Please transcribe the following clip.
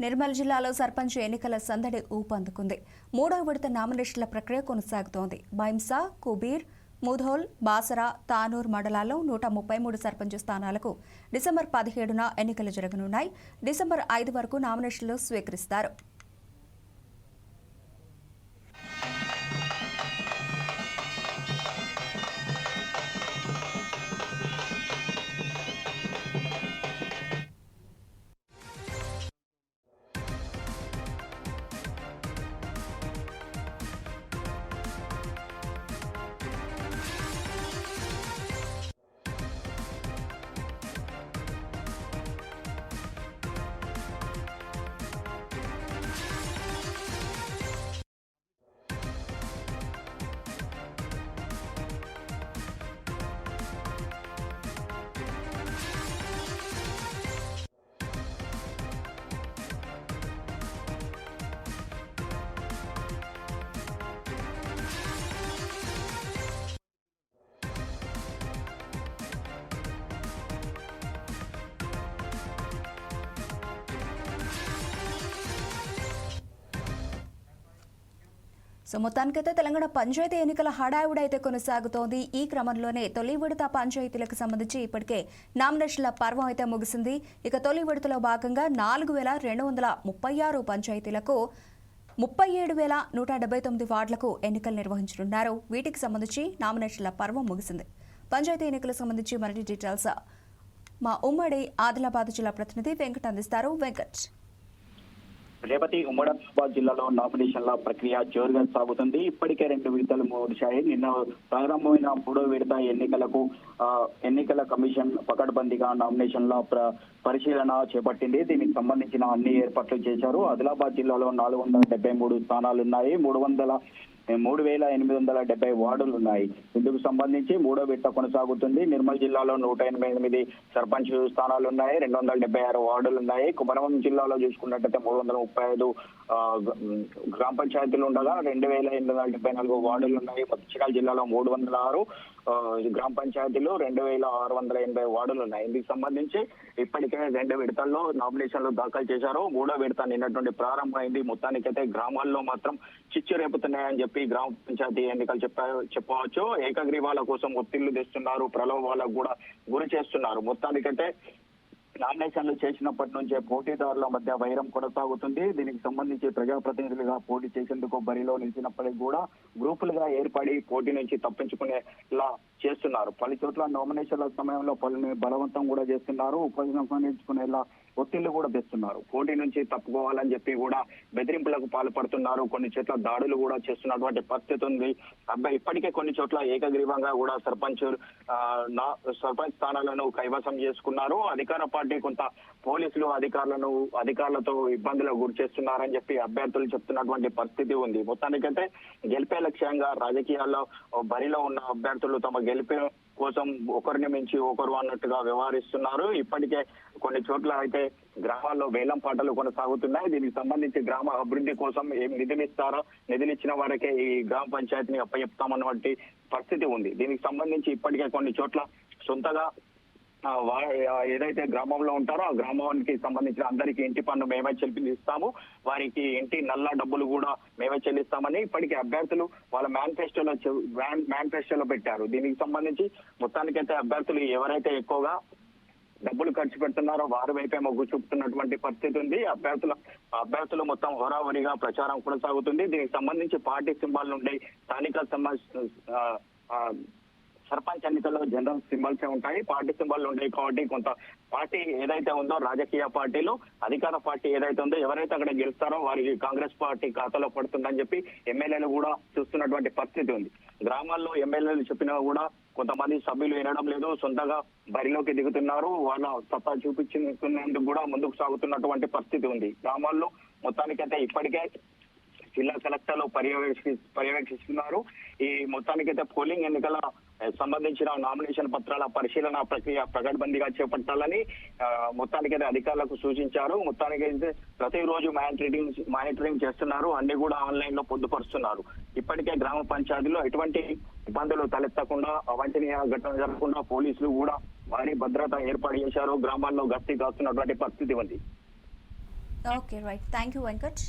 నిర్మల్ జిల్లాలో సర్పంచ్ ఎన్నికల సందడి ఊపందుకుంది. మూడవ విడత నామినేషన్ల ప్రక్రియ కొనసాగుతోంది. బైంసా, కుబీర్, ముధోల్, బాసరా, తానూర్ మండలాల్లో 133 సర్పంచ్ స్థానాలకు డిసెంబర్ 17న ఎన్నికలు జరగనున్నాయి. డిసెంబర్ 5 వరకు నామినేషన్లు స్వీకరిస్తారు. మొత్తానికైతే తెలంగాణ పంచాయతీ ఎన్నికల హడావుడైతే కొనసాగుతోంది. ఈ క్రమంలోనే తొలి విడత పంచాయతీలకు సంబంధించి ఇప్పటికే నామినేషన్ల పర్వం అయితే ముగిసింది. ఇక తొలి విడతలో భాగంగా 4236 పంచాయతీలకు 37,179 వార్డులకు ఎన్నికలు నిర్వహించనున్నారు. వీటికి సంబంధించి నామినేషన్ల పర్వం ముగిసింది. పంచాయతీ ఎన్నికలకు సంబంధించి మరిన్ని డీటెయిల్స్ మా ఉమ్మడి ఆదిలాబాద్ జిల్లా ప్రతినిధి వెంకట్ అందిస్తారు. వెంకట్. రేపటి ఉమ్మడి ఆదిలాబాద్ జిల్లాలో నామినేషన్ల ప్రక్రియ జోరుగా సాగుతుంది. ఇప్పటికే 2 విడతలు ముగిశాయి. నిన్న ప్రారంభమైన 3వ విడత ఎన్నికలకు ఎన్నికల కమిషన్ పకడ్బందీగా నామినేషన్ల పరిశీలన చేపట్టింది. దీనికి సంబంధించిన అన్ని ఏర్పాట్లు చేశారు. ఆదిలాబాద్ జిల్లాలో 473 స్థానాలున్నాయి. 3,870 వార్డులు ఉన్నాయి. ఇందుకు సంబంధించి 3వ విడత కొనసాగుతుంది. నిర్మల్ జిల్లాలో 188 సర్పంచ్ స్థానాలున్నాయి. 276 వార్డులున్నాయి. కుమరం జిల్లాలో చూసుకున్నట్టయితే 335 గ్రామ పంచాయతీలు ఉండగా 2,874 వార్డులున్నాయి. మంచిర్యాల జిల్లాలో 306 గ్రామ పంచాయతీలు, 2,680 వార్డులు ఉన్నాయి. ఇందుకు సంబంధించి ఇప్పటికే 2 విడతల్లో నామినేషన్లు దాఖలు చేశారు. 3వ విడత నిన్నటి నుండి ప్రారంభమైంది. మొత్తానికైతే గ్రామాల్లో మాత్రం చిచ్చు రేపుతున్నాయని చెప్పి గ్రామ పంచాయతీ ఎన్నికలు చెప్పవచ్చు. ఏకగ్రీవాల కోసం ఒత్తిళ్లు తెస్తున్నారు, ప్రలోభాలకు కూడా గురి చేస్తున్నారు. మొత్తానికైతే నామినేషన్లు చేసినప్పటి నుంచే పోటీదారుల మధ్య వైరం కొనసాగుతుంది. దీనికి సంబంధించి ప్రజాప్రతినిధులుగా పోటీ చేసేందుకు బరిలో నిలిచినప్పటికీ కూడా గ్రూపులుగా ఏర్పడి పోటీ నుంచి తప్పించుకునేలా చేస్తున్నారు. పలు చోట్ల నామినేషన్ల సమయంలో పలుని బలవంతం కూడా చేస్తున్నారు. ఉపయోగించుకునేలా ఒత్తిళ్లు కూడా తెస్తున్నారు. పోటీ నుంచి తప్పుకోవాలని చెప్పి కూడా బెదిరింపులకు పాల్పడుతున్నారు. కొన్ని చోట్ల దాడులు కూడా చేస్తున్నటువంటి పరిస్థితి ఉంది. ఇప్పటికే కొన్ని చోట్ల ఏకగ్రీవంగా కూడా సర్పంచ్ స్థానాలను కైవసం చేసుకున్నారు. అధికార పార్టీ కొంత పోలీసులు అధికారులతో ఇబ్బందులకు గురి చేస్తున్నారని చెప్పి అభ్యర్థులు చెప్తున్నటువంటి పరిస్థితి ఉంది. మొత్తానికైతే గెలిపే లక్ష్యంగా రాజకీయాల్లో బరిలో ఉన్న అభ్యర్థులు తమ గెలిపే కోసం ఒకరిని మించి ఒకరు అన్నట్టుగా వ్యవహరిస్తున్నారు. ఇప్పటికే కొన్ని చోట్ల అయితే గ్రామాల్లో వేలం పాటలు కొనసాగుతున్నాయి. దీనికి సంబంధించి గ్రామ అభివృద్ధి కోసం ఏం నిధులు ఇస్తారో నిధులు ఇచ్చిన వారికే ఈ గ్రామ పంచాయతీని అప్పచెప్తామన్నటువంటి పరిస్థితి ఉంది. దీనికి సంబంధించి ఇప్పటికే కొన్ని చోట్ల సొంతగా ఏదైతే గ్రామంలో ఉంటారో ఆ గ్రామానికి సంబంధించిన అందరికీ ఇంటి పన్ను మేమే చెల్లిస్తాము, వారికి ఇంటి నల్ల డబ్బులు కూడా మేమే చెల్లిస్తామని ఇప్పటికీ అభ్యర్థులు వాళ్ళ మేనిఫెస్టోలో పెట్టారు. దీనికి సంబంధించి మొత్తానికైతే అభ్యర్థులు ఎవరైతే ఎక్కువగా డబ్బులు ఖర్చు పెడుతున్నారో వారి వైపే మొగ్గు చూపుతున్నటువంటి పరిస్థితి ఉంది. అభ్యర్థులు మొత్తం హోరాహోరీగా ప్రచారం కొనసాగుతుంది. దీనికి సంబంధించి పార్టీ సింబాల్ నుండి స్థానిక సర్పంచ్ ఎన్నికల్లో జనరల్ సింబల్సే ఉంటాయి, పార్టీ సింబల్ ఉంటాయి. కాబట్టి కొంత పార్టీ ఏదైతే ఉందో రాజకీయ పార్టీలు అధికార పార్టీ ఏదైతే ఉందో ఎవరైతే అక్కడ గెలుస్తారో వారికి కాంగ్రెస్ పార్టీ ఖాతాలో పడుతుందని చెప్పి ఎమ్మెల్యేలు కూడా చూస్తున్నటువంటి పరిస్థితి ఉంది. గ్రామాల్లో ఎమ్మెల్యేలు చెప్పినా కూడా కొంతమంది సభ్యులు వినడం లేదు, సొంతగా బరిలోకి దిగుతున్నారు. వాళ్ళ సత్తా చూపించుకునేందుకు కూడా ముందుకు సాగుతున్నటువంటి పరిస్థితి ఉంది. గ్రామాల్లో మొత్తానికైతే ఇప్పటికే జిల్లా కలెక్టర్లు పర్యవేక్షిస్తున్నారు. ఈ మొత్తానికైతే పోలింగ్ ఎన్నికల సంబంధించిన నామినేషన్ పత్రాల పరిశీలన ప్రక్రియ పకడ్బందీగా చేపట్టాలని మొత్తానికైతే అధికారులకు సూచించారు. మొత్తానికైతే ప్రతిరోజు మానిటరింగ్ చేస్తున్నారు. అన్ని కూడా ఆన్లైన్ లో పొందుపరుస్తున్నారు. ఇప్పటికే గ్రామ పంచాయతీలో ఎటువంటి ఇబ్బందులు తలెత్తకుండా అవాంఛనీయ ఘటన జరగకుండా పోలీసులు కూడా భారీ భద్రత ఏర్పాటు చేశారు. గ్రామాల్లో గస్తీ కాస్తున్నటువంటి పరిస్థితి ఉంది. Okay right, thank you Venkat.